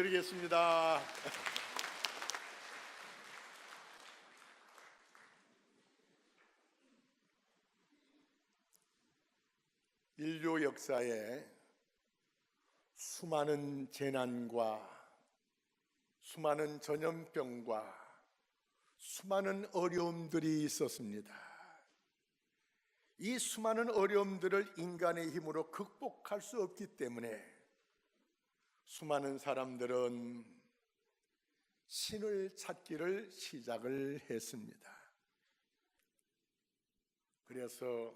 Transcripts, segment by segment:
드리겠습니다. 인류 역사에 수많은 재난과 수많은 전염병과 수많은 어려움들이 있었습니다. 이 수많은 어려움들을 인간의 힘으로 극복할 수 없기 때문에 수많은 사람들은 신을 찾기를 시작을 했습니다. 그래서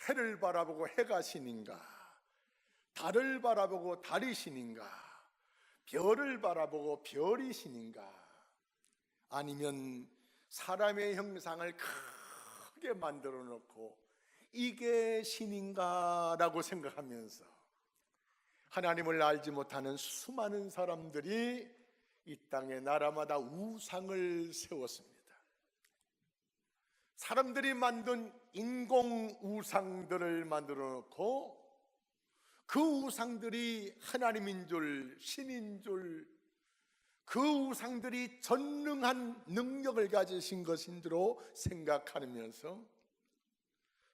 해를 바라보고 해가 신인가, 달을 바라보고 달이 신인가, 별을 바라보고 별이 신인가, 아니면 사람의 형상을 크게 만들어 놓고 이게 신인가 라고 생각하면서 하나님을 알지 못하는 수많은 사람들이 이 땅의 나라마다 우상을 세웠습니다. 사람들이 만든 인공 우상들을 만들어 놓고 그 우상들이 하나님인 줄, 신인 줄, 그 우상들이 전능한 능력을 가지신 것인 줄로 생각하면서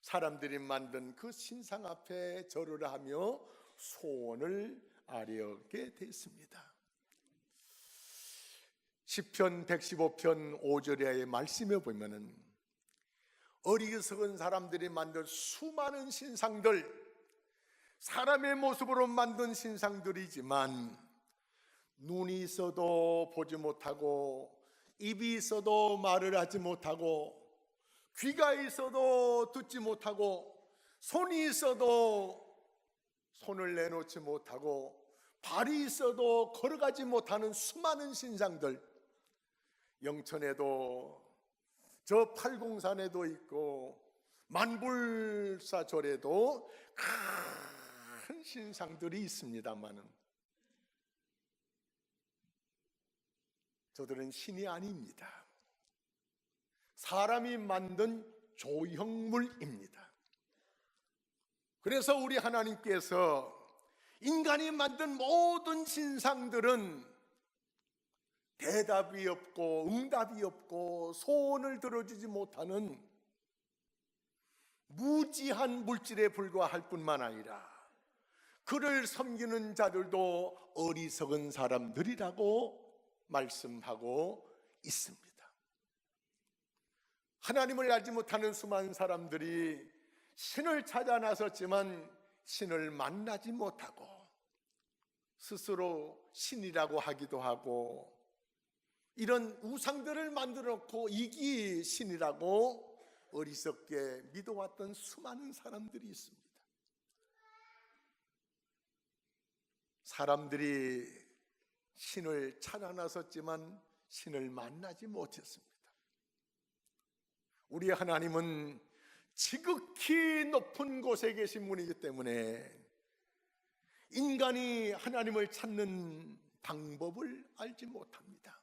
사람들이 만든 그 신상 앞에 절을 하며 소원을 아뢰게 됐습니다. 시편 115편 5절의 말씀에 보면은 어리석은 사람들이 만든 수많은 신상들, 사람의 모습으로 만든 신상들이지만 눈이 있어도 보지 못하고 입이 있어도 말을 하지 못하고 귀가 있어도 듣지 못하고 손이 있어도 손을 내놓지 못하고 발이 있어도 걸어가지 못하는 수많은 신상들, 영천에도 저 팔공산에도 있고 만불사절에도 큰 신상들이 있습니다만은 저들은 신이 아닙니다. 사람이 만든 조형물입니다. 그래서 우리 하나님께서 인간이 만든 모든 신상들은 대답이 없고 응답이 없고 소원을 들어주지 못하는 무지한 물질에 불과할 뿐만 아니라 그를 섬기는 자들도 어리석은 사람들이라고 말씀하고 있습니다. 하나님을 알지 못하는 수많은 사람들이 신을 찾아 나섰지만 신을 만나지 못하고 스스로 신이라고 하기도 하고 이런 우상들을 만들어 놓고 이게 신이라고 어리석게 믿어왔던 수많은 사람들이 있습니다. 사람들이 신을 찾아 나섰지만 신을 만나지 못했습니다. 우리 하나님은 지극히 높은 곳에 계신 분이기 때문에 인간이 하나님을 찾는 방법을 알지 못합니다.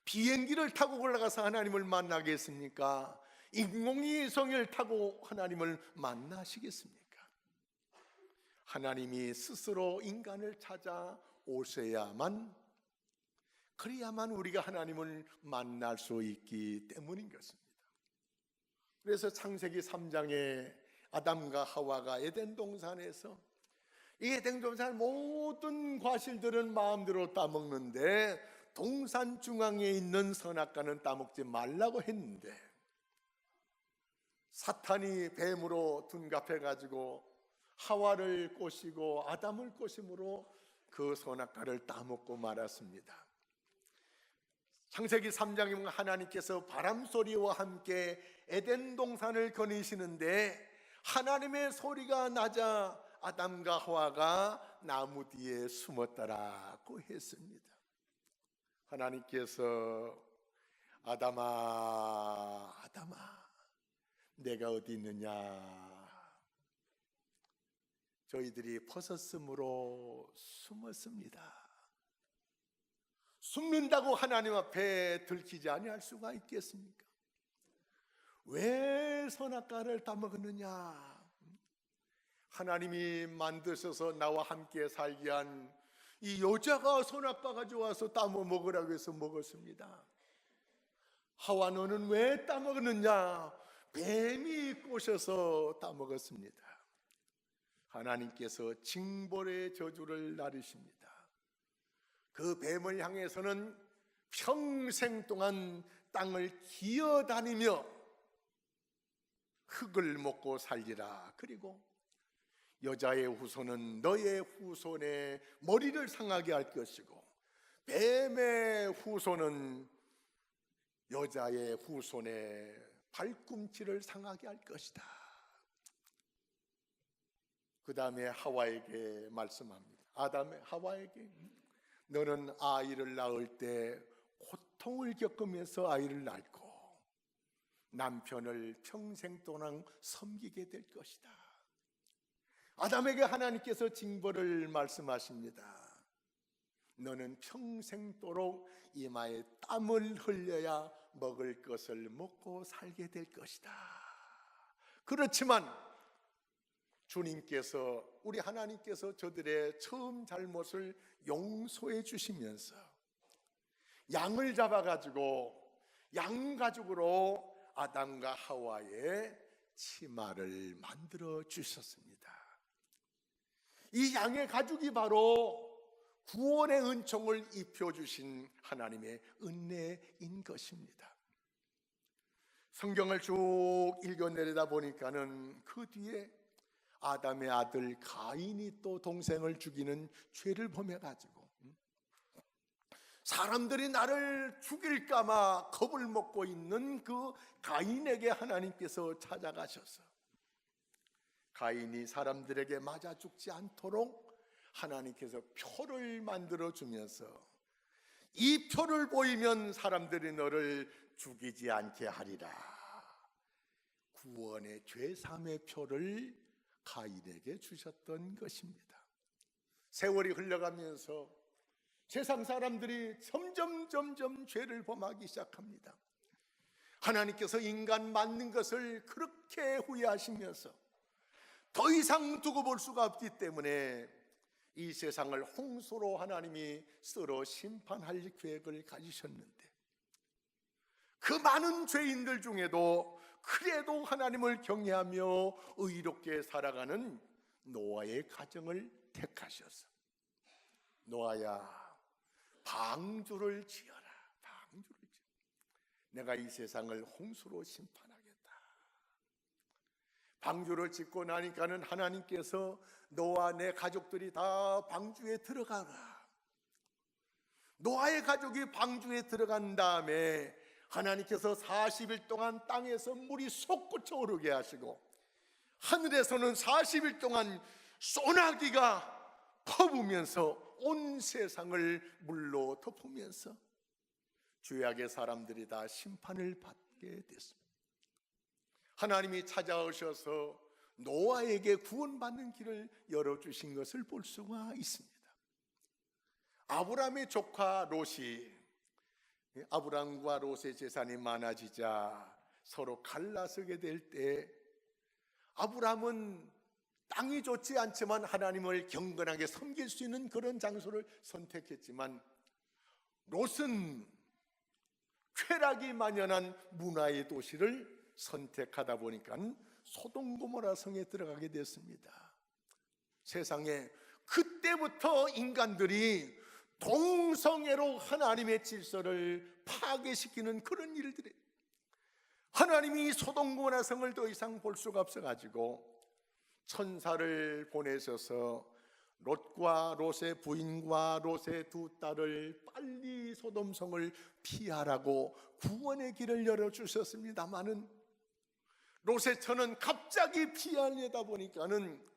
비행기를 타고 올라가서 하나님을 만나겠습니까? 인공위성을 타고 하나님을 만나시겠습니까? 하나님이 스스로 인간을 찾아 오셔야만, 그래야만 우리가 하나님을 만날 수 있기 때문인 것입니다. 그래서 창세기 3장에 아담과 하와가 에덴 동산에서 이 에덴 동산 모든 과실들은 마음대로 따먹는데 동산 중앙에 있는 선악과는 따먹지 말라고 했는데 사탄이 뱀으로 둔갑해가지고 하와를 꼬시고 아담을 꼬심으로 그 선악과를 따먹고 말았습니다. 창세기 3장에 보면 하나님께서 바람소리와 함께 에덴 동산을 거니시는데 하나님의 소리가 나자 아담과 하와가 나무 뒤에 숨었다라고 했습니다. 하나님께서 아담아, 아담아, 내가 어디 있느냐? 저희들이 벗었으므로 숨었습니다. 숨는다고 하나님 앞에 들키지 아니할 수가 있겠습니까? 왜 선악과를 따먹었느냐? 하나님이 만드셔서 나와 함께 살게 한 이 여자가 선악과 가져와서 따먹어 먹으라고 해서 먹었습니다. 하와 너는 왜 따먹었느냐? 뱀이 꼬셔서 따먹었습니다. 하나님께서 징벌의 저주를 나르십니다. 그 뱀을 향해서는 평생 동안 땅을 기어다니며 흙을 먹고 살리라. 그리고 여자의 후손은 너의 후손의 머리를 상하게 할 것이고 뱀의 후손은 여자의 후손의 발꿈치를 상하게 할 것이다. 그 다음에 하와에게 말씀합니다. 하와에게 너는 아이를 낳을 때 고통을 겪으면서 아이를 낳고 남편을 평생 동안 섬기게 될 것이다. 아담에게 하나님께서 징벌을 말씀하십니다. 너는 평생도록 이마에 땀을 흘려야 먹을 것을 먹고 살게 될 것이다. 그렇지만 주님께서, 우리 하나님께서 저들의 처음 잘못을 용서해 주시면서 양을 잡아가지고 양가죽으로 아담과 하와의 치마를 만들어 주셨습니다. 이 양의 가죽이 바로 구원의 은총을 입혀주신 하나님의 은혜인 것입니다. 성경을 쭉 읽어내리다 보니까는 그 뒤에 아담의 아들 가인이 또 동생을 죽이는 죄를 범해가지고 사람들이 나를 죽일까봐 겁을 먹고 있는 그 가인에게 하나님께서 찾아가셔서 가인이 사람들에게 맞아 죽지 않도록 하나님께서 표를 만들어 주면서 이 표를 보이면 사람들이 너를 죽이지 않게 하리라. 구원의 죄사함의 표를 가인에게 주셨던 것입니다. 세월이 흘러가면서 세상 사람들이 점점 죄를 범하기 시작합니다. 하나님께서 인간 만든 것을 그렇게 후회하시면서 더 이상 두고 볼 수가 없기 때문에 이 세상을 홍수로 하나님이 썰어 심판할 계획을 가지셨는데 그 많은 죄인들 중에도 그래도 하나님을 경외하며 의롭게 살아가는 노아의 가정을 택하셔서 노아야 방주를 지어라. 방주를 지어. 내가 이 세상을 홍수로 심판하겠다. 방주를 짓고 나니까는 하나님께서 노아 내 가족들이 다 방주에 들어가라. 노아의 가족이 방주에 들어간 다음에 하나님께서 40일 동안 땅에서 물이 솟구쳐 오르게 하시고 하늘에서는 40일 동안 소나기가 퍼부면서 온 세상을 물로 덮으면서 죄악의 사람들이 다 심판을 받게 됐습니다. 하나님이 찾아오셔서 노아에게 구원받는 길을 열어주신 것을 볼 수가 있습니다. 아브라함의 조카 롯이 아브라함과 롯의 재산이 많아지자 서로 갈라서게 될 때 아브라함은 땅이 좋지 않지만 하나님을 경건하게 섬길 수 있는 그런 장소를 선택했지만 롯은 쾌락이 만연한 문화의 도시를 선택하다 보니까 소돔 고모라 성에 들어가게 됐습니다. 세상에 그때부터 인간들이 동성애로 하나님의 질서를 파괴시키는 그런 일들이 하나님이 소돔 고모라 성을 더 이상 볼 수가 없어가지고 천사를 보내셔서 롯과 롯의 부인과 롯의 두 딸을 빨리 소돔 성을 피하라고 구원의 길을 열어주셨습니다마는 롯의 처는 갑자기 피하려다 보니까는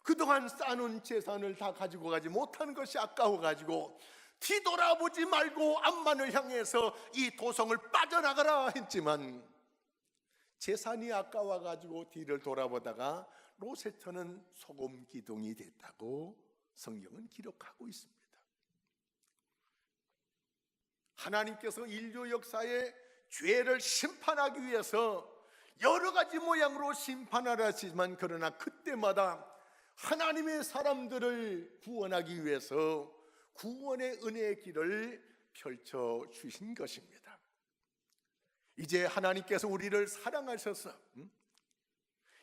그동안 쌓아놓은 재산을 다 가지고 가지 못하는 것이 아까워가지고 뒤돌아보지 말고 암만을 향해서 이 도성을 빠져나가라 했지만 재산이 아까워가지고 뒤를 돌아보다가 롯의 처는 소금 기둥이 됐다고 성경은 기록하고 있습니다. 하나님께서 인류 역사의 죄를 심판하기 위해서 여러 가지 모양으로 심판하라 하시지만 그러나 그때마다 하나님의 사람들을 구원하기 위해서 구원의 은혜의 길을 펼쳐 주신 것입니다. 이제 하나님께서 우리를 사랑하셔서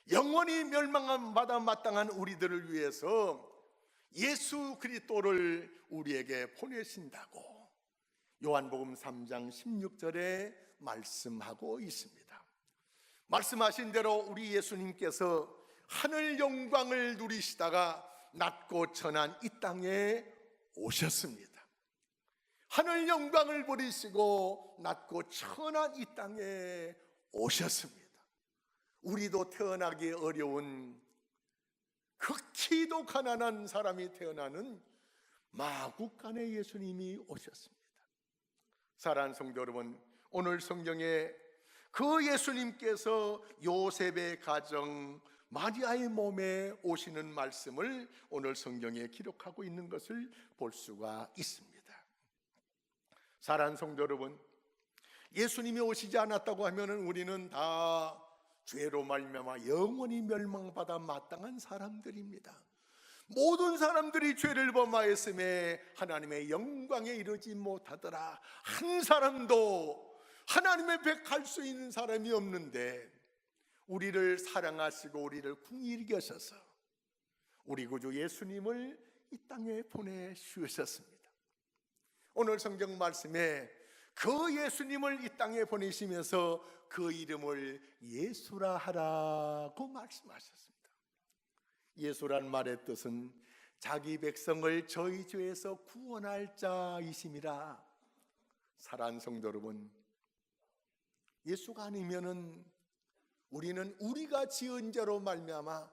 영원히 멸망받아 마땅한 우리들을 위해서 예수 그리스도를 우리에게 보내신다고 요한복음 3장 16절에 말씀하고 있습니다. 말씀하신 대로 우리 예수님께서 하늘 영광을 누리시다가 낮고 천한 이 땅에 오셨습니다. 하늘 영광을 버리시고 낮고 천한 이 땅에 오셨습니다. 우리도 태어나기 어려운 극히도 가난한 사람이 태어나는 마국간에 예수님이 오셨습니다. 사랑하는 성도 여러분, 오늘 성경에 그 예수님께서 요셉의 가정 마리아의 몸에 오시는 말씀을 오늘 성경에 기록하고 있는 것을 볼 수가 있습니다. 사랑하는 성도 여러분, 예수님이 오시지 않았다고 하면 우리는 다 죄로 말미암아 영원히 멸망받아 마땅한 사람들입니다. 모든 사람들이 죄를 범하였음에 하나님의 영광에 이르지 못하더라. 한 사람도 하나님의 앞에 갈 수 있는 사람이 없는데 우리를 사랑하시고 우리를 긍휼히 여기셔서 우리 구주 예수님을 이 땅에 보내주셨습니다. 오늘 성경 말씀에 그 예수님을 이 땅에 보내시면서 그 이름을 예수라 하라고 말씀하셨습니다. 예수란 말의 뜻은 자기 백성을 저희 죄에서 구원할 자이심이라. 사랑하는 성도 여러분, 예수가 아니면은 우리는 우리가 지은 죄로 말미암아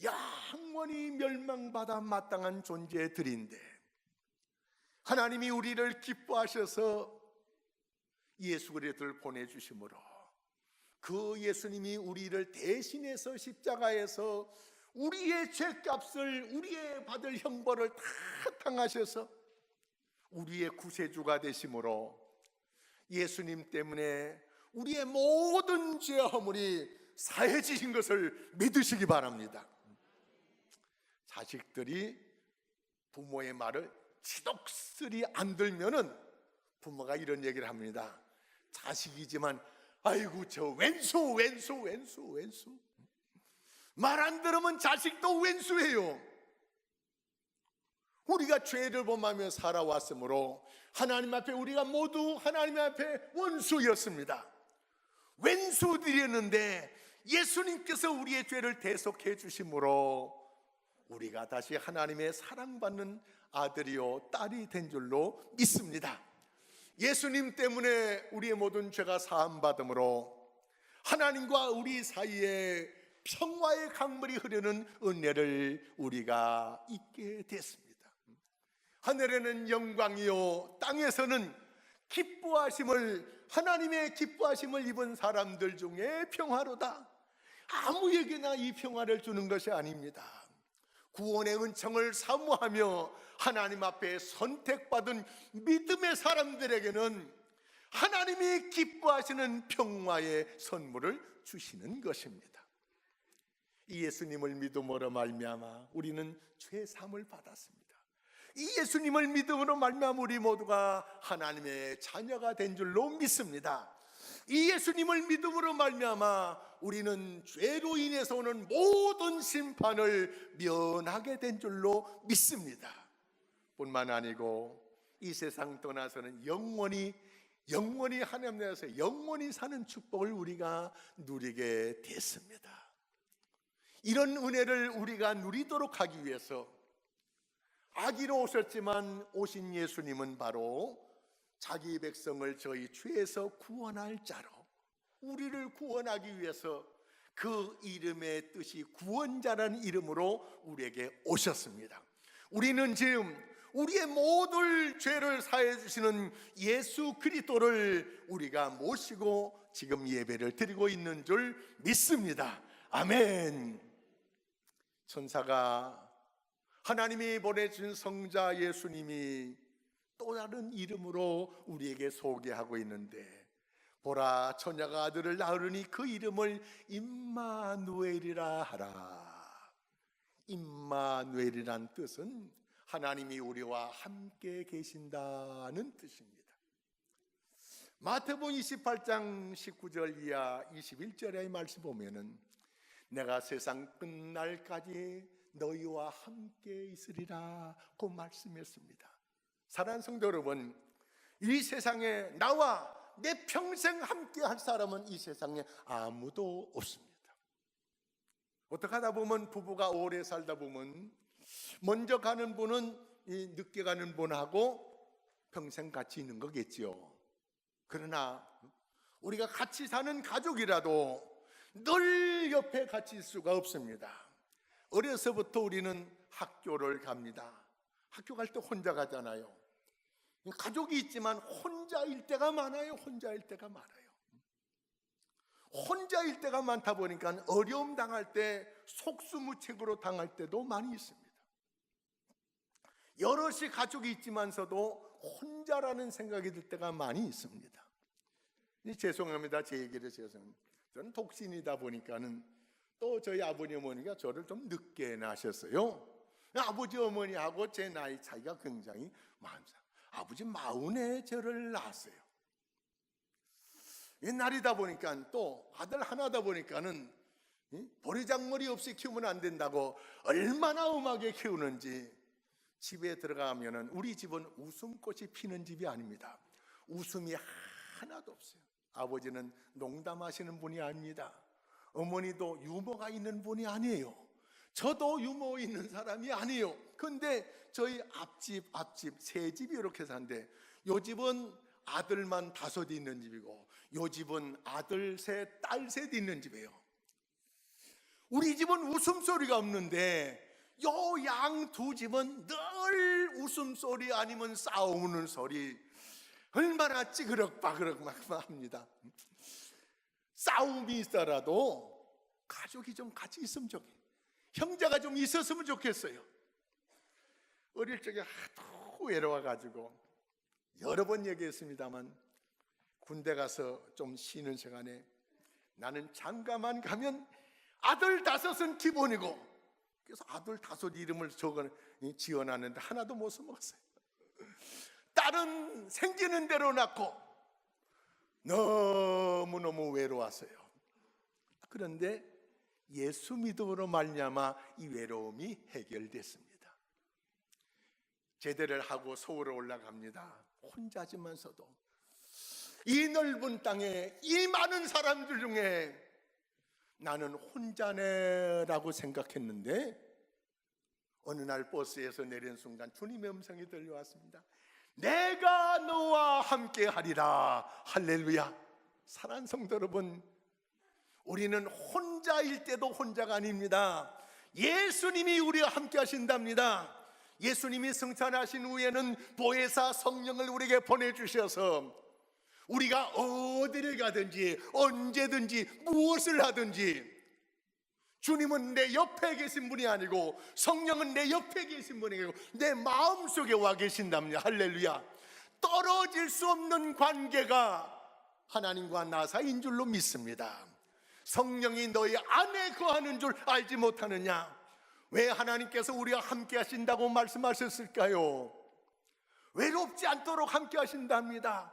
영원히 멸망받아 마땅한 존재들인데 하나님이 우리를 기뻐하셔서 예수 그리스도를 보내주심으로 그 예수님이 우리를 대신해서 십자가에서 우리의 죄값을, 우리의 받을 형벌을 다 당하셔서 우리의 구세주가 되심으로 예수님 때문에 우리의 모든 죄와 허물이 사해지신 것을 믿으시기 바랍니다. 자식들이 부모의 말을 지독스리 안 들면은 부모가 이런 얘기를 합니다. 자식이지만 아이고 저 왼수 말 안 들으면 자식도 왼수예요. 우리가 죄를 범하며 살아왔으므로 하나님 앞에 우리가 모두 하나님 앞에 원수였습니다. 왼수들이었는데 예수님께서 우리의 죄를 대속해 주심으로 우리가 다시 하나님의 사랑받는 아들이요 딸이 된 줄로 믿습니다. 예수님 때문에 우리의 모든 죄가 사함받음으로 하나님과 우리 사이에 평화의 강물이 흐르는 은혜를 우리가 잊게 됐습니다. 하늘에는 영광이요 땅에서는 기뻐하심을, 하나님의 기뻐하심을 입은 사람들 중에 평화로다. 아무에게나 이 평화를 주는 것이 아닙니다. 구원의 은총을 사모하며 하나님 앞에 선택받은 믿음의 사람들에게는 하나님이 기뻐하시는 평화의 선물을 주시는 것입니다. 이 예수님을 믿음으로 말미암아 우리는 죄 사함을 받았습니다. 이 예수님을 믿음으로 말미암아 우리 모두가 하나님의 자녀가 된 줄로 믿습니다. 이 예수님을 믿음으로 말미암아 우리는 죄로 인해서 오는 모든 심판을 면하게 된 줄로 믿습니다. 뿐만 아니고 이 세상 떠나서는 영원히 하나님 나라에서 영원히 사는 축복을 우리가 누리게 됐습니다. 이런 은혜를 우리가 누리도록 하기 위해서 아기로 오셨지만 오신 예수님은 바로 자기 백성을 저희 죄에서 구원할 자로, 우리를 구원하기 위해서 그 이름의 뜻이 구원자라는 이름으로 우리에게 오셨습니다. 우리는 지금 우리의 모든 죄를 사해 주시는 예수 그리스도를 우리가 모시고 지금 예배를 드리고 있는 줄 믿습니다. 아멘. 천사가 하나님이 보내준 성자 예수님이 또 다른 이름으로 우리에게 소개하고 있는데, 보라 처녀가 아들을 낳으리니 그 이름을 임마누엘이라 하라. 임마누엘이란 뜻은 하나님이 우리와 함께 계신다는 뜻입니다. 마태복음 28장 19절 이하 21절의 말씀 보면은 내가 세상 끝날까지 너희와 함께 있으리라고 말씀했습니다. 사랑하는 성도 여러분, 이 세상에 나와 내 평생 함께 할 사람은 이 세상에 아무도 없습니다. 어떻게 하다 보면 부부가 오래 살다 보면 먼저 가는 분은 늦게 가는 분하고 평생 같이 있는 거겠죠. 그러나 우리가 같이 사는 가족이라도 늘 옆에 같이 있을 수가 없습니다. 어려서부터 우리는 학교를 갑니다. 학교 갈 때 혼자 가잖아요. 가족이 있지만 혼자일 때가 많아요. 혼자일 때가 많아요. 혼자일 때가 많다 보니까 어려움 당할 때 속수무책으로 당할 때도 많이 있습니다. 여럿이 가족이 있지만서도 혼자라는 생각이 들 때가 많이 있습니다. 죄송합니다. 제 얘기를 죄송합니다. 저는 독신이다 보니까는 또 저희 아버지 어머니가 저를 좀 늦게 낳으셨어요. 아버지 어머니하고 제 나이 차이가 굉장히 많습니다. 아버지 40에 저를 낳았어요. 옛날이다 보니까 또 아들 하나다 보니까는 보리장머리 없이 키우면 안 된다고 얼마나 엄하게 키우는지, 집에 들어가면은 우리 집은 웃음꽃이 피는 집이 아닙니다. 웃음이 하나도 없어요. 아버지는 농담하시는 분이 아닙니다. 어머니도 유머가 있는 분이 아니에요. 저도 유머 있는 사람이 아니에요. 근데 저희 앞집 세 집이 이렇게 사는데, 요 집은 아들만 5 있는 집이고 요 집은 아들 셋, 딸 셋 있는 집이에요. 우리 집은 웃음소리가 없는데 요 양 2집은 늘 웃음소리 아니면 싸우는 소리, 얼마나 찌그럭바그럭 막 합니다. 싸움이 있더라도 가족이 좀 같이 있으면 좋겠어요. 형제가 좀 있었으면 좋겠어요. 어릴 적에 하도 외로워가지고 여러 번 얘기했습니다만, 군대 가서 좀 쉬는 시간에 나는 장가만 가면 아들 5은 기본이고, 그래서 아들 5 이름을 지어놨는데 하나도 못 써먹었어요. 딸은 생기는 대로 낳고 너무너무 외로웠어요. 그런데 예수 믿음으로 말미암아 이 외로움이 해결됐습니다. 제대를 하고 서울에 올라갑니다. 혼자지만서도 이 넓은 땅에 이 많은 사람들 중에 나는 혼자네라고 생각했는데, 어느 날 버스에서 내린 순간 주님의 음성이 들려왔습니다. 내가 너와 함께 하리라. 할렐루야. 사랑하는 성도 여러분, 우리는 혼자일 때도 혼자가 아닙니다. 예수님이 우리와 함께 하신답니다. 예수님이 승천하신 후에는 보혜사 성령을 우리에게 보내주셔서 우리가 어디를 가든지 언제든지 무엇을 하든지 주님은 내 옆에 계신 분이 아니고 성령은 내 옆에 계신 분이 아니고 내 마음속에 와 계신답니다. 할렐루야. 떨어질 수 없는 관계가 하나님과 나 사이인 줄로 믿습니다. 성령이 너희 안에 거하는 줄 알지 못하느냐? 왜 하나님께서 우리와 함께 하신다고 말씀하셨을까요? 외롭지 않도록 함께 하신답니다.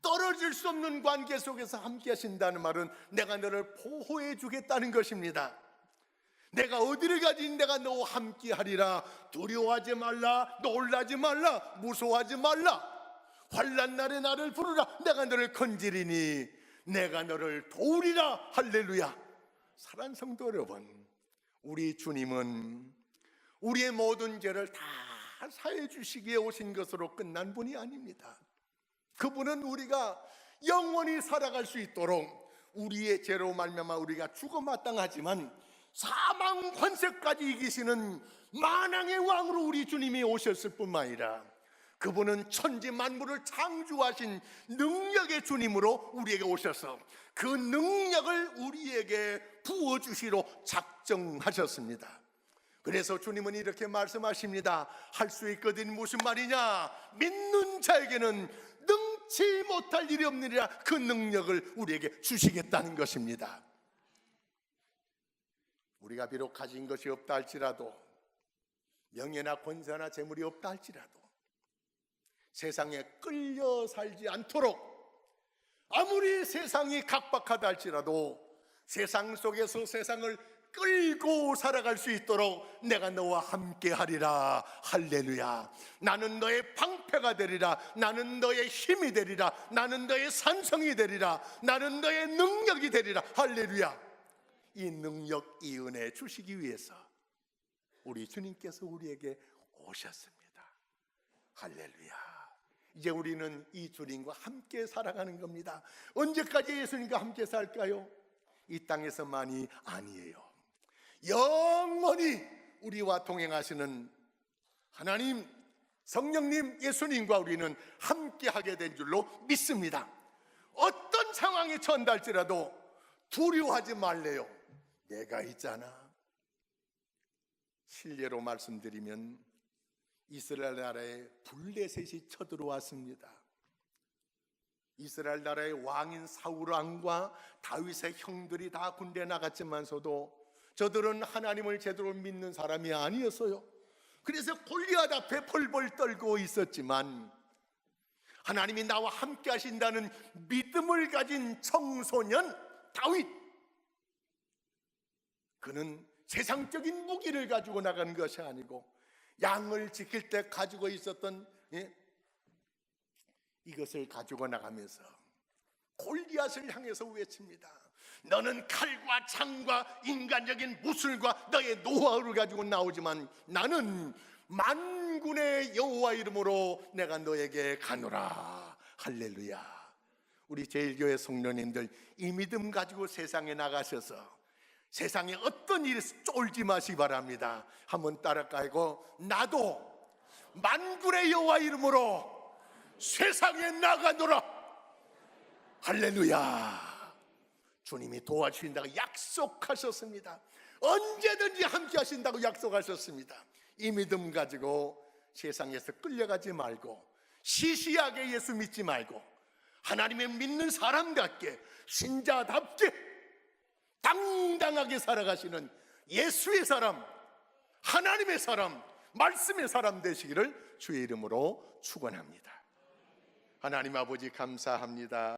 떨어질 수 없는 관계 속에서 함께 하신다는 말은 내가 너를 보호해 주겠다는 것입니다. 내가 어디를 가지 내가 너와 함께 하리라. 두려워하지 말라. 놀라지 말라. 무서워하지 말라. 환난 날에 나를 부르라. 내가 너를 건지리니 내가 너를 도우리라. 할렐루야. 사랑하는 성도 여러분, 우리 주님은 우리의 모든 죄를 다 사해 주시기에 오신 것으로 끝난 분이 아닙니다. 그분은 우리가 영원히 살아갈 수 있도록 우리의 죄로 말미암아 우리가 죽어 마땅하지만 사망 권세까지 이기시는 만왕의 왕으로 우리 주님이 오셨을 뿐만 아니라 그분은 천지 만물을 창조하신 능력의 주님으로 우리에게 오셔서 그 능력을 우리에게 부어주시러 작정하셨습니다. 그래서 주님은 이렇게 말씀하십니다. 할 수 있거든. 무슨 말이냐? 믿는 자에게는 능치 못할 일이 없느니라. 그 능력을 우리에게 주시겠다는 것입니다. 우리가 비록 가진 것이 없다 할지라도 명예나 권세나 재물이 없다 할지라도 세상에 끌려 살지 않도록, 아무리 세상이 각박하다 할지라도 세상 속에서 세상을 끌고 살아갈 수 있도록 내가 너와 함께 하리라. 할렐루야. 나는 너의 방패가 되리라. 나는 너의 힘이 되리라. 나는 너의 산성이 되리라. 나는 너의 능력이 되리라. 할렐루야. 이 능력, 이 은혜 주시기 위해서 우리 주님께서 우리에게 오셨습니다. 할렐루야. 이제 우리는 이 주님과 함께 살아가는 겁니다. 언제까지 예수님과 함께 살까요? 이 땅에서만이 아니에요. 영원히 우리와 동행하시는 하나님, 성령님, 예수님과 우리는 함께 하게 된 줄로 믿습니다. 어떤 상황에 처한달지라도 두려워하지 말래요. 내가 있잖아. 실례로 말씀드리면 이스라엘 나라에 블레셋이 쳐들어왔습니다. 이스라엘 나라의 왕인 사울 왕과 다윗의 형들이 다 군대에 나갔지만서도 저들은 하나님을 제대로 믿는 사람이 아니었어요. 그래서 골리앗 앞에 벌벌 떨고 있었지만 하나님이 나와 함께 하신다는 믿음을 가진 청소년 다윗, 그는 세상적인 무기를 가지고 나간 것이 아니고 양을 지킬 때 가지고 있었던 이것을 가지고 나가면서 골리앗을 향해서 외칩니다. 너는 칼과 창과 인간적인 무술과 너의 노하우를 가지고 나오지만 나는 만군의 여호와 이름으로 내가 너에게 가노라. 할렐루야. 우리 제일교회 성도님들, 이 믿음 가지고 세상에 나가셔서 세상에 어떤 일에 쫄지 마시기 바랍니다. 한번 따라가고, 나도 만군의 여호와 이름으로 세상에 나가노라. 할렐루야. 주님이 도와주신다고 약속하셨습니다. 언제든지 함께 하신다고 약속하셨습니다. 이 믿음 가지고 세상에서 끌려가지 말고, 시시하게 예수 믿지 말고, 하나님의 믿는 사람답게, 신자답게 당당하게 살아가시는 예수의 사람, 하나님의 사람, 말씀의 사람 되시기를 주의 이름으로 축원합니다. 하나님 아버지 감사합니다.